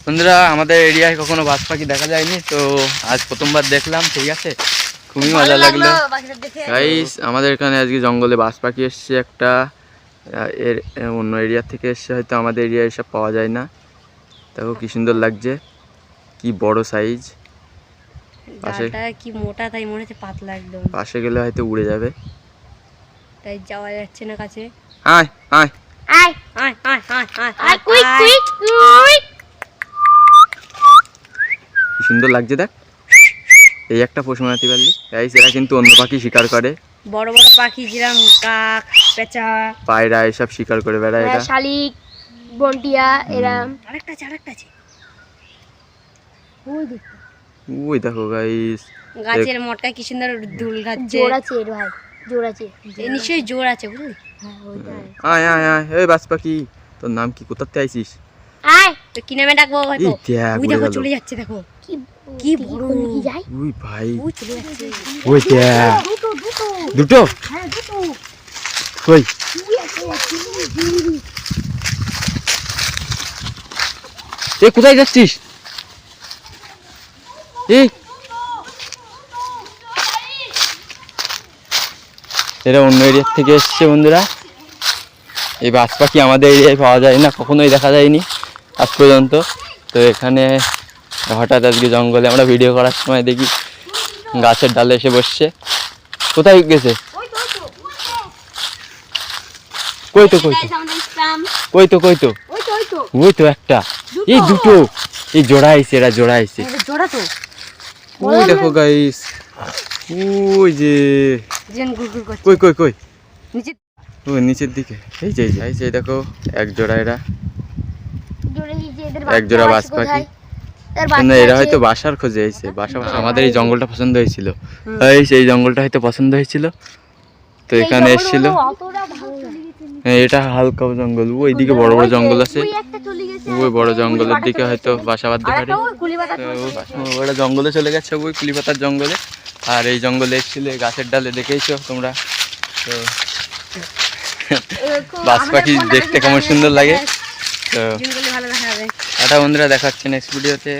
বন্ধুরা আমাদের এরিয়ায় কখনো বাজ পাখি দেখা যায়নি, তো আজ প্রথমবার দেখলাম। ঠিক আছে, খুবই মজা লাগলো গাইস। আমাদের এখানে আজকে জঙ্গলে বাজ পাখি এসছে একটা, এর অন্য এরিয়া থেকে এসছে, হয়তো আমাদের এরিয়ায় এসব পাওয়া যায় না। দেখো কি সুন্দর লাগছে, কি বড় সাইজ। পাশে কি মোটা, তাই মনে হচ্ছে পাতলা একদম। পাশে গেলে হয়তো উড়ে যাবে, তাই যাওয়া যাচ্ছে না কাছে। আয় আয় আয় আয় আয় আয় আয় কুইক কুইক কুইক। কি সুন্দর লাগছে দেখ। এই একটা পোষ মানাতে পারলি গাইস। এরা কিন্তু অন্য পাখি শিকার করে, বড় বড় পাখি যেরকম কাক, পেঁচা, পায়রা এসব শিকার করে বেড়ায় এরা। শালিক, বন্টিয়া, এরকম আরেকটা আছে। ওই দেখো গাইস, গাছের মোটকায় কি সুন্দর দুল খাচ্ছে। জোর আছে এর ভাই, জোর আছে। নিশ্চয়ই জোর আছে বুঝলি। আয় আয় আয়, এই বাজ পাখি, তোর নাম কি, কোথাতে আইছিস? আয় তো কি নামে ডাকবো হয়তো। ওই দেখো চলে যাচ্ছে, দেখো কি বড় কি যায়। ওই ভাই, ওই চলে যাচ্ছে। ওই দেখ, দুটো হ্যাঁ দুটো। কই এ, কোথায় যাচ্ছিস? এই এরা অন্য এরিয়া থেকে এসছে বন্ধুরা। এই বাজ পাখি আমাদের এরিয়ায় পাওয়া যায় না, কখনোই দেখা যায়নি আজ পর্যন্ত। তো এখানে হঠাৎ আজকে জঙ্গলে আমরা ভিডিও করার সময় দেখি গাছের ডালে এসে বসছে। কোথায় গেছে? কই তো কই তো কই তো কই তো ওই তো একটা, এই দুটো, এই জোড়া আইছে, এরা জোড়া আইছে। জোড়া তো ওই দেখো গাইস, ওই যে কই কই কই নিচে, ওই নিচের দিকে। এই যে এই যে দেখো, এক জোড়া এরা, এক জোড়া বাজ পাখি। না, এরা হয়তো বাসার খোঁজে আইছে, বাসা। আমাদের এই জঙ্গলটা পছন্দ হয়েছিল, এই জঙ্গলটা হয়তো পছন্দ হয়েছিল, তো এখানে এসেছিল। হ্যাঁ, এটা হালকা জঙ্গল, ওইদিকে বড় বড় জঙ্গল আছে, ওই বড় জঙ্গলের দিকে হয়তো বাসা বাঁধতে পারে। ওরা জঙ্গলে চলে গেছে, ওই কুলিপাতার জঙ্গলে। আর এই জঙ্গলে এসেছিল, গাছের ডালে দেখেইছো তোমরা। তো বাজ পাখি দেখতে কেমন সুন্দর লাগে। তো এটা বন্ধুরা দেখাচ্ছে নেক্সট ভিডিওতে।